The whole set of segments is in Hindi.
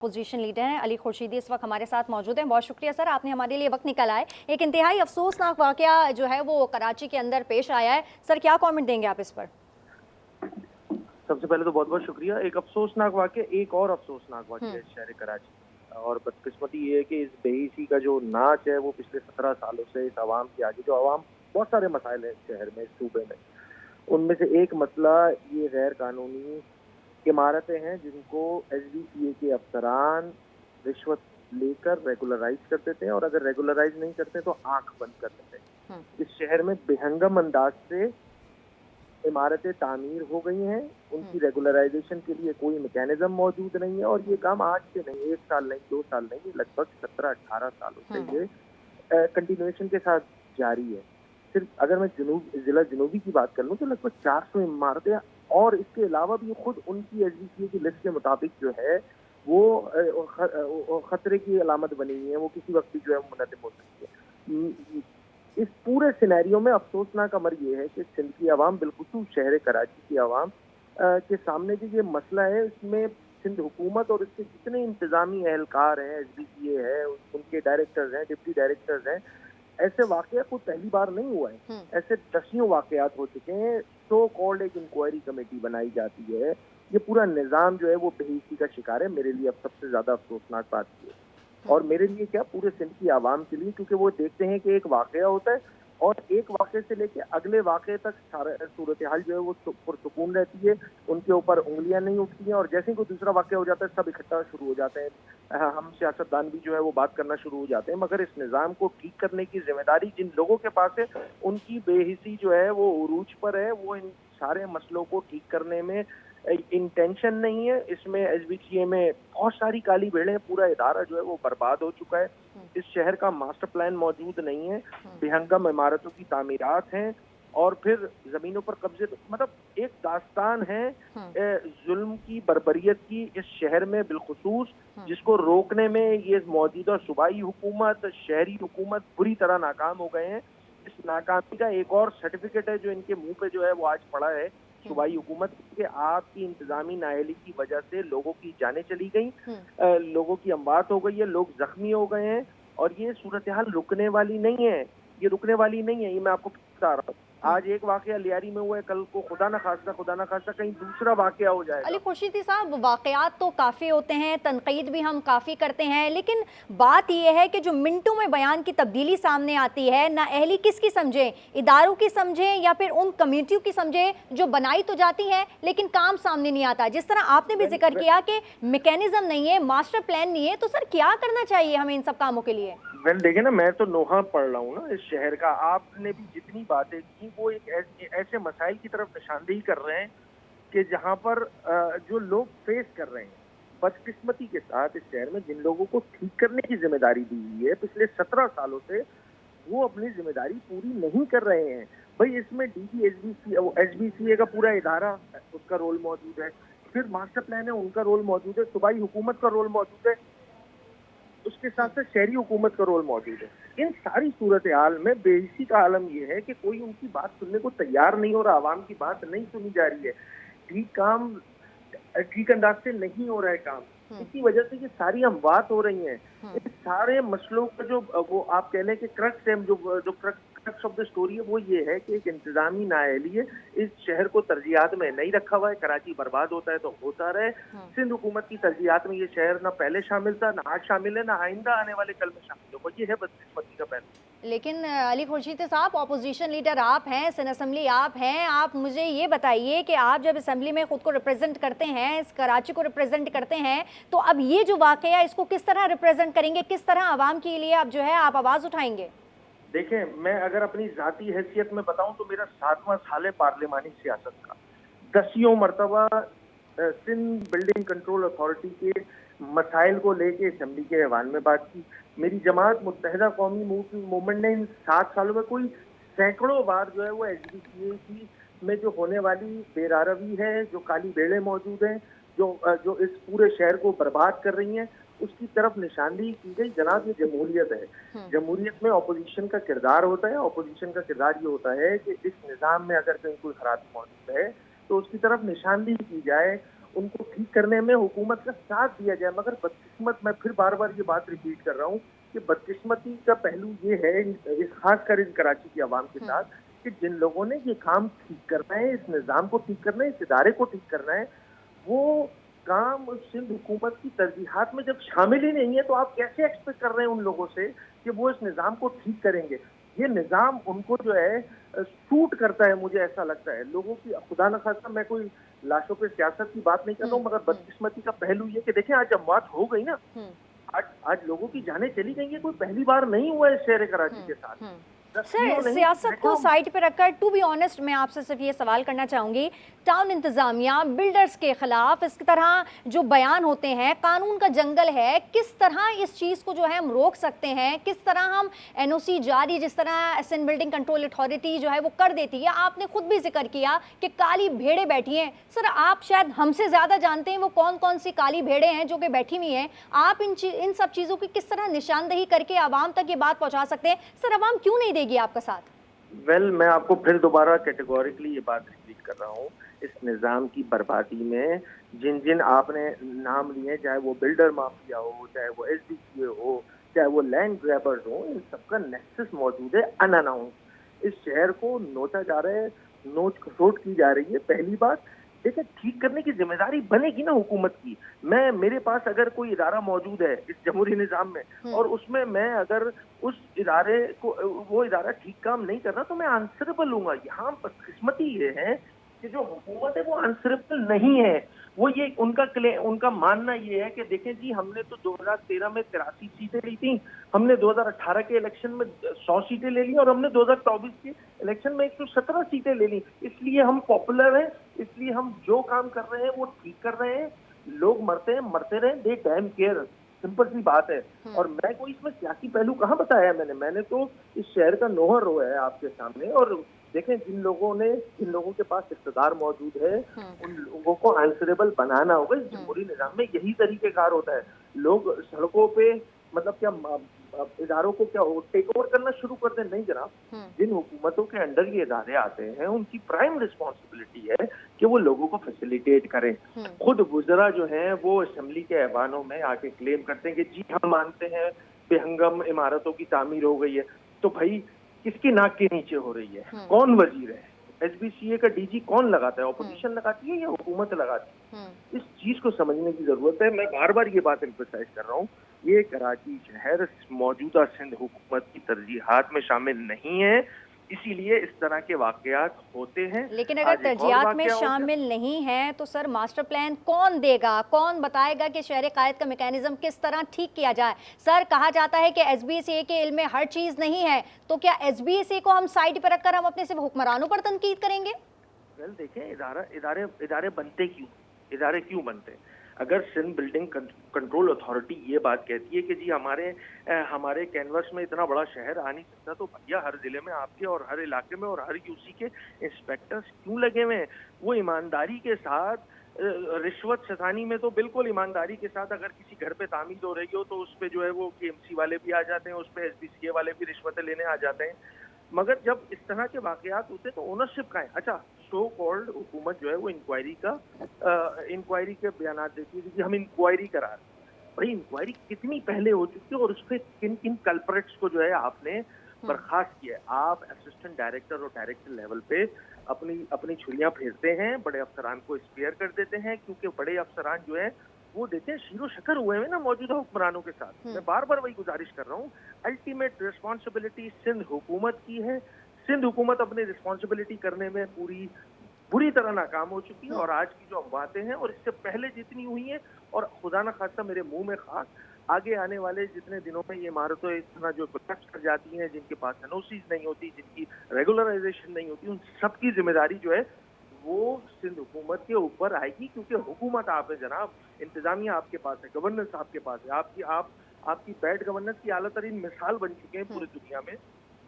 पोजीशन लीडर हैं अली खुर्शीदी इस वक्त हमारे साथ मौजूद हैं। बहुत शुक्रिया सर, आपने हमारे लिए वक्त निकल आए। एक इंतहाई अफसोसनाक वाकया जो है वो कराची के अंदर पेश आया है, सर क्या कमेंट देंगे आप इस पर? सबसे पहले तो बहुत बहुत शुक्रिया। एक अफसोसनाक वाकया, एक और अफसोसनाक वाकया हम्म। है शहर कराची। और बदकिस्मती ये है कि इस बेहिसी का जो नाच है वो पिछले 17 सालों से इस आवाम के आगे, जो आवाम बहुत सारे मसाइल हैं शहर में, इस सूबे में, उनमें से एक मसला ये गैर कानूनी इमारतें हैं जिनको SBCA के अफसरान रिश्वत लेकर रेगुलराइज कर देते हैं, और अगर रेगुलराइज नहीं करते तो आंख बंद कर देते हैं। इस शहर में बेहंगम अंदाज से इमारतें तामीर हो गई हैं, उनकी रेगुलराइजेशन के लिए कोई मैकेनिज्म मौजूद नहीं है। और ये काम आज से नहीं, 1 साल नहीं, 2 साल नहीं, ये लगभग 17-18 सालों से ये कंटिन्यूएशन के साथ जारी है। सिर्फ अगर मैं जिला जनूबी की बात कर लूँ तो लगभग 400 इमारतें, और इसके अलावा भी खुद उनकी SBCA की लिस्ट के मुताबिक जो है वो खतरे की अलामत बनी हुई है, वो किसी वक्त भी जो है मुनहदम हो सकती है। इस पूरे सिनेरियो में अफसोसनाक अमर ये है कि सिंध की आवाम, बिलखुसूस शहर कराची की आवाम के सामने जो ये मसला है, इसमें सिंध हुकूमत और इसके जितने इंतजामी एहलकार हैं, SBCA है, उनके डायरेक्टर्स हैं, डिप्टी डायरेक्टर्स हैं, ऐसे वाकया कोई पहली बार नहीं हुआ है। ऐसे दसियों वाकयात हो चुके हैं। सो कॉल्ड एक इंक्वायरी कमेटी बनाई जाती है, ये पूरा निज़ाम जो है वो बेहिसी का शिकार है। मेरे लिए अब सबसे ज्यादा अफसोसनाक बात ये है, और मेरे लिए क्या, पूरे सिंध की आवाम के लिए, क्योंकि वो देखते हैं कि एक वाकया होता है और एक वाकये से लेके अगले वाकये तक सारा सूरत हाल जो है वो पुरसुकून रहती है, उनके ऊपर उंगलियां नहीं उठती हैं, और जैसे ही कोई दूसरा वाकया हो जाता है सब इकट्ठा शुरू हो जाते हैं। हम सियासतदान भी जो है वो बात करना शुरू हो जाते हैं। मगर इस निज़ाम को ठीक करने की जिम्मेदारी जिन लोगों के पास है, उनकी बेहिसी जो है वो उरूज पर है। वो इन सारे मसलों को ठीक करने में इंटेंशन नहीं है। इसमें SBCA में बहुत सारी काली भेड़ें, पूरा इदारा जो है वो बर्बाद हो चुका है। इस शहर का मास्टर प्लान मौजूद नहीं है, बेहंगम इमारतों की तामीरात हैं, और फिर जमीनों पर कब्जे, मतलब एक दास्तान है जुल्म की, बर्बरियत की इस शहर में बिलखुसूस, जिसको रोकने में ये मौजूदा सूबाई हुकूमत, शहरी हुकूमत बुरी तरह नाकाम हो गए हैं। इस नाकामी का एक और सर्टिफिकेट है जो इनके मुंह पे जो है वो आज पड़ा है सूबाई हुकूमत के, आपकी इंतजामी नाअहली की वजह से लोगों की जानें चली गई, लोगों की अमवात हो गई है, लोग जख्मी हो गए हैं, और ये सूरत हाल रुकने वाली नहीं है। ये रुकने वाली नहीं है, ये मैं आपको बता रहा हूँ। आज एक वाकया लियारी में हुआ है, कल को खुदा न खास्ता कहीं दूसरा वाकया हो अली जाएगा। खुर्शीदी साहब, वाकयात तो काफ़ी होते हैं, तनकीद भी हम काफ़ी करते हैं, लेकिन बात यह है कि जो मिनटों में बयान की तब्दीली सामने आती है, नाअहली किसकी समझे, इदारों की समझे या फिर उन कम्युनिटियों की समझे जो बनाई तो जाती हैं लेकिन काम सामने नहीं आता। जिस तरह आपने भी जिक्र किया कि मैकेनिज्म नहीं है, मास्टर प्लान नहीं है, तो सर क्या करना चाहिए हमें इन सब कामों के लिए? देखिए ना, मैं तो नोहा पढ़ रहा हूँ ना इस शहर का। आपने भी जितनी बातें की वो एक ऐसे मसाइल की तरफ निशानदेही कर रहे हैं कि जहाँ पर जो लोग फेस कर रहे हैं, बदकिस्मती के साथ इस शहर में जिन लोगों को ठीक करने की जिम्मेदारी दी हुई है पिछले 17 सालों से, वो अपनी जिम्मेदारी पूरी नहीं कर रहे हैं। भाई इसमें DG SBCA का पूरा इदारा, उसका रोल मौजूद है, फिर मास्टर प्लान है, उनका रोल मौजूद है, सूबाई हुकूमत का रोल मौजूद है, उसके साथ साथ शहरी हुकूमत का रोल मौजूद है। इन सारी सूरत हाल में बेहिसी का आलम यह है कि कोई उनकी बात सुनने को तैयार नहीं हो रहा, आवाम की बात नहीं सुनी जा रही है, ठीक अंदाज से नहीं हो रहा है काम। इसी वजह से ये सारी अमवात हो रही हैं। इस सारे मसलों का जो वो आप कह लें कि क्रक्स है, जो क्रक्स ऑफ द स्टोरी है, वो ये है कि एक इंतजामी नाअहली है, इस शहर को तरजीहात में नहीं रखा हुआ है। कराची बर्बाद होता है तो होता रहे। सिंध हुकूमत की तरजीहात में ये शहर ना पहले शामिल था, ना आज शामिल है, ना आइंदा आने वाले कल में शामिल होगा। ये है बदकिस्मती का पहलू। लेकिन अली खुर्शीद साहब, ऑपोजिशन लीडर आप हैं, सिंध असेंबली आप हैं, आप मुझे ये बताइए कि आप जब असेंबली में खुद को रिप्रेजेंट करते हैं, इस कराची को रिप्रेजेंट करते हैं, तो अब ये जो वाकया, इसको किस तरह रिप्रेजेंट करेंगे, किस तरह आवाम के लिए आप जो है आप आवाज़ उठाएंगे? देखें, मैं अगर अपनी जाती हैसियत में बताऊं तो मेरा 7वां साल है पार्लिमानी सियासत का। दसियों मरतबा सिंध बिल्डिंग कंट्रोल अथॉरिटी के मसाइल को लेके असेंबली के ऐवान में बात की। मेरी जमात मुत्तहिदा कौमी मूवमेंट ने इन 7 सालों में कोई सैकड़ों बार जो है वो SBCA की में जो होने वाली बेरारवी है, जो काली भेड़ें मौजूद हैं, जो इस पूरे शहर को बर्बाद कर रही हैं, उसकी तरफ निशानदेही की गई। जनाब, ये जमहूरियत है। जमहूरियत में अपोजिशन का किरदार होता है। अपोजिशन का किरदार ये होता है कि इस निज़ाम में अगर कहीं कोई खराबी मौजूद है तो उसकी तरफ निशानदेही की जाए, उनको ठीक करने में हुकूमत का साथ दिया जाए। मगर बदकिस्मत, मैं फिर बार बार ये बात रिपीट कर रहा हूँ कि बदकिस्मती का पहलू ये है, इस खासकर इस कराची की आवाम के साथ, कि जिन लोगों ने ये काम ठीक करना है, इस निज़ाम को ठीक करना है, इस इदारे को ठीक करना है, वो काम सिंध हुकूमत की तरजीहात में जब शामिल ही नहीं है, तो आप कैसे एक्सपेक्ट कर रहे हैं उन लोगों से कि वो इस निज़ाम को ठीक करेंगे? ये निज़ाम उनको जो है सूट करता है, मुझे ऐसा लगता है। लोगों की, खुदा न खास्ता मैं कोई लाशों पे सियासत की बात नहीं कर रहा हूँ, मगर बदकिस्मती का पहलू ये कि देखें, आज अमवात हो गई ना, आज लोगों की जानें चली गई, ये कोई पहली बार नहीं हुआ है इस शहर कराची के साथ। सर, सियासत को साइड पे रखकर टू बी ऑनेस्ट मैं आपसे सिर्फ ये सवाल करना चाहूँगी, टाउन इंतज़ामिया बिल्डर्स के ख़िलाफ़ इस तरह जो बयान होते हैं, कानून का जंगल है, किस तरह इस चीज़ को जो है हम रोक सकते हैं? किस तरह हम एनओसी जारी, जिस तरह सिंध बिल्डिंग कंट्रोल अथॉरिटी जो है वो कर देती है, आपने खुद भी जिक्र किया कि काली भेड़ें बैठी हैं। सर, आप शायद हमसे ज़्यादा जानते हैं वो कौन कौन सी काली भेड़ें हैं जो कि बैठी हुई हैं। आप इन सब चीज़ों की किस तरह निशानदेही करके आवाम तक ये बात पहुँचा सकते हैं? सर, आवाम क्यों नहीं देगी आपका साथ? मैं आपको फिर दोबारा कैटेगोरिकली ये बात रिपीट कर रहा हूँ, इस निज़ाम की बर्बादी में जिन जिन आपने नाम लिए, चाहे वो बिल्डर माफिया हो, चाहे वो SDCA हो, चाहे वो लैंड ग्रैबर्स हो, इन सबका नेक्सस मौजूद है अनअनाउंस। इस शहर को नोचा जा रहा है, नोच खसोट की जा रही है। पहली बात, देखिए, ठीक करने की जिम्मेदारी बनेगी ना हुकूमत की। मेरे पास अगर कोई इदारा मौजूद है इस जमहूरी निज़ाम में, और उसमें मैं अगर उस इदारे को, वो इदारा ठीक काम नहीं कर रहा, तो मैं आंसरेबल लूंगा। यहाँ बदकिस्मती ये है कि जो हुकूमत है वो आंसरेबल नहीं है। वो ये उनका मानना ये है कि देखें जी, हमने तो 2013 में 83 सीटें ली थी, हमने 2018 के इलेक्शन में 100 सीटें ले ली, और हमने 2024 के इलेक्शन में 117 सीटें ले ली, इसलिए हम पॉपुलर हैं, इसलिए हम जो काम कर रहे हैं वो ठीक कर रहे हैं। लोग मरते हैं, मरते रहे, दे डैम केयर, सिंपल सी बात है। और मैं कोई इसमें सियासी पहलू कहाँ बताया मैंने तो इस शहर का नोहर रोया है आपके सामने। और देखें, जिन लोगों के पास इक़्तिदार मौजूद है, उन लोगों को आंसरेबल बनाना होगा। इस जमहूरी निज़ाम में यही तरीक़ेकार होता है। लोग सड़कों पे, मतलब क्या इदारों को क्या टेक ओवर करना शुरू कर दें? नहीं जनाब। जिन हुकूमतों के अंडर ये इदारे आते हैं, उनकी प्राइम रिस्पॉन्सिबिलिटी है कि वो लोगों को फैसिलिटेट करें। खुद वुज़रा जो हैं वो असेंबली के ऐवानों में आके क्लेम करते हैं कि जी हम मानते हैं बेहंगम इमारतों की तामीर हो गई है। तो भाई, किसकी नाक के नीचे हो रही है? कौन वजीर है? SBCA का DG कौन लगाता है? ऑपोजिशन लगाती है या हुकूमत लगाती है? इस चीज को समझने की जरूरत है। मैं बार बार ये बात एम्फसाइज कर रहा हूँ, ये कराची शहर मौजूदा सिंध हुकूमत की तरजीहात में शामिल नहीं है, इसीलिए इस तरह के वाकयात होते हैं। लेकिन अगर तरजीहात में शामिल नहीं है तो सर, मास्टर प्लान कौन देगा, कौन बताएगा कि शहर कायद का मैकेनिज्म किस तरह ठीक किया जाए? सर, कहा जाता है कि SBCA के इल्म में हर चीज नहीं है, तो क्या SBCA को हम साइड पर रखकर हम अपने सिर्फ हुक्मरानों पर तनकीद करेंगे? वेल, देखें, इदारे बनते क्यों बनते हैं? अगर सिंध बिल्डिंग कंट्रोल अथॉरिटी ये बात कहती है कि जी हमारे कैनवस में इतना बड़ा शहर आ नहीं सकता, तो भैया हर जिले में आपके और हर इलाके में और हर UC के इंस्पेक्टर्स क्यों लगे हुए हैं? वो ईमानदारी के साथ, रिश्वत सतानी में तो बिल्कुल ईमानदारी के साथ, अगर किसी घर पे तामीर हो रही हो तो उस पे जो है वो KMC वाले भी आ जाते हैं, उस पे SBCA वाले भी रिश्वतें लेने आ जाते हैं। मगर जब इस तरह के वाकयात होते तो ओनरशिप का है। अच्छा, सो कॉल्ड हुकूमत जो है वो इंक्वायरी के बयान देती है कि हम इंक्वायरी करा रहे हैं। भाई, इंक्वायरी कितनी पहले हो चुकी है और उस पर किन किन कल्प्रेट्स को जो है आपने बर्खास्त किया है? आप असिस्टेंट डायरेक्टर और डायरेक्टर लेवल पे अपनी छुरियां फेरते हैं, बड़े अफसरान को स्पेयर कर देते हैं, क्योंकि बड़े अफसरान जो है वो देते हैं शीरो शकर हुए हैं ना मौजूदा हुक्मरानों के साथ। मैं बार बार वही गुजारिश कर रहा हूँ, अल्टीमेट रिस्पॉन्सिबिलिटी सिंध हुकूमत की है। सिंध हुकूमत अपनी रिस्पॉन्सिबिलिटी करने में बुरी तरह नाकाम हो चुकी है। और आज की जो बातें हैं और इससे पहले जितनी हुई हैं, और खुदा न खास्ता मेरे मुंह में खास, आगे आने वाले जितने दिनों में ये इमारतें इस तरह जो कोलैप्स कर जाती हैं, जिनके पास NOCs नहीं होती, जिनकी रेगुलराइजेशन नहीं होती, उन सबकी जिम्मेदारी जो है वो सिंध हुकूमत के ऊपर आएगी। क्योंकि हुकूमत आप है जनाब, इंतजामिया आपके पास है, गवर्नेंस आपके पास है। आपकी बैड गवर्नेंस की आला तरीन मिसाल बन चुके हैं पूरी दुनिया में।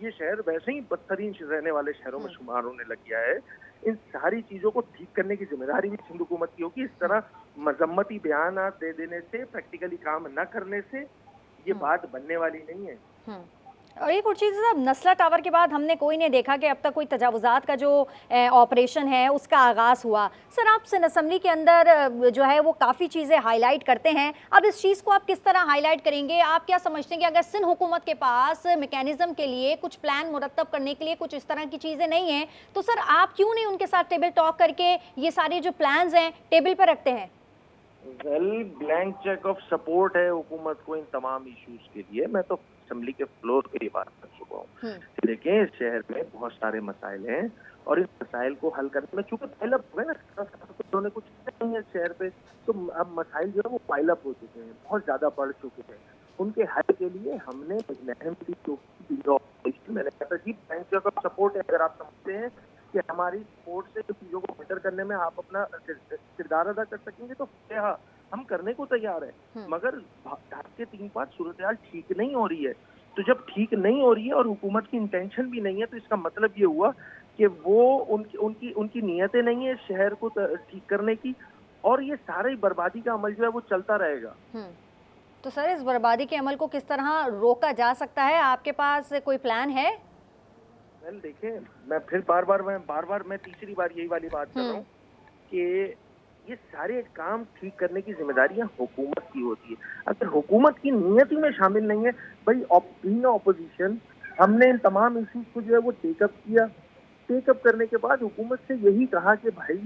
ये शहर वैसे ही बदतरीन रहने वाले शहरों में शुमार होने लग गया है। इन सारी चीजों को ठीक करने की जिम्मेदारी भी सिंध हुकूमत की होगी। इस तरह मजम्मती बयान दे देने से, प्रैक्टिकली काम न करने से ये बात बनने वाली नहीं है। और ये खुर्शीद साहब, नस्ला टावर के बाद हमने कोई नहीं देखा कि अब तक कोई तजावुज़ात का जो ऑपरेशन है उसका आगाज़ हुआ। सर, आप सिंध असम्बली के अंदर जो है वो काफ़ी चीज़ें हाईलाइट करते हैं, अब इस चीज़ को आप किस तरह हाईलाइट करेंगे? आप क्या समझते हैं कि अगर सिंध हुकूमत के पास मैकेनिज़्म के लिए कुछ प्लान मुरतब करने के लिए कुछ इस तरह की चीज़ें नहीं हैं, तो सर आप क्यों नहीं उनके साथ टेबल टॉक करके ये सारे जो प्लान्स हैं टेबल पर रखते हैं? Well, blank cheque of support है हुकूमत को इन तमाम इश्यूज के लिए। मैं तो असेंबली के फ्लोर पे ये बात कर चुका हूँ। देखिए, इस शहर में बहुत सारे मसाइल हैं और इन मसाइल को हल करने में चूंकि पाइलअप हुए ना, उन्होंने कुछ नहीं है शहर पे, तो अब मसाइल जो है वो पाइलअप हो चुके हैं, बहुत ज्यादा बढ़ चुके हैं। उनके हल के लिए हमने मैंने कहा था जी, ब्लैंक चेक ऑफ सपोर्ट है। अगर आप समझते हैं कि हमारी सपोर्ट से चीजों को बेहतर करने में आप अपना किरदार अदा कर सकेंगे तो हाँ, हम करने को तैयार है। मगर ढाक के 3-5 सूरत हाल ठीक नहीं हो रही है। तो जब ठीक नहीं हो रही है और हुकूमत की इंटेंशन भी नहीं है, तो इसका मतलब ये हुआ कि वो उनकी नीयतें नहीं है शहर को ठीक करने की, और ये सारी बर्बादी का अमल जो है वो चलता रहेगा। तो सर, इस बर्बादी के अमल को किस तरह रोका जा सकता है? आपके पास कोई प्लान है? वेल, देखिए, मैं फिर बार बार मैं तीसरी बार यही वाली बात कर रहा हूँ कि ये सारे काम ठीक करने की जिम्मेदारियां हुकूमत की होती है। अगर हुकूमत की नीयत ही में शामिल नहीं है, भाई बीइंग ऑपोजिशन हमने इन तमाम इश्यूज को जो है वो टेकअप किया। टेकअप करने के बाद हुकूमत से यही कहा कि भाई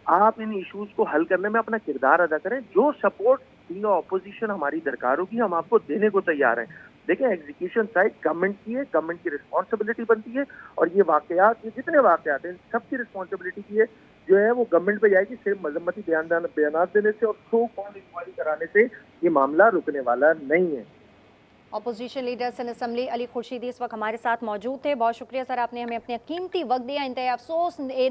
आप इन इश्यूज को हल करने में अपना किरदार अदा करें, जो सपोर्ट बीइंग ऑपोजिशन हमारी दरकार होगी हम आपको देने को तैयार हैं। देखें, एग्जीक्यूशन साइड गवर्नमेंट की है, गवर्नमेंट की रिस्पॉन्सिबिलिटी बनती है, और ये वाकयात, ये जितने वाकयात हैं, सबकी रिस्पॉन्सिबिलिटी की है जो है वो गवर्नमेंट पे जाएगी। सिर्फ मजम्मती बयानात देने से और सो कॉल इंक्वायरी कराने से ये मामला रुकने वाला नहीं है। Opposition leader Sindh assembly Ali Khurshidi इस वक्त हमारे साथ मौजूद थे। बहुत शुक्रिया सर, आपने हमें अपने कीमती वक्त दिया। इंतहा अफसोस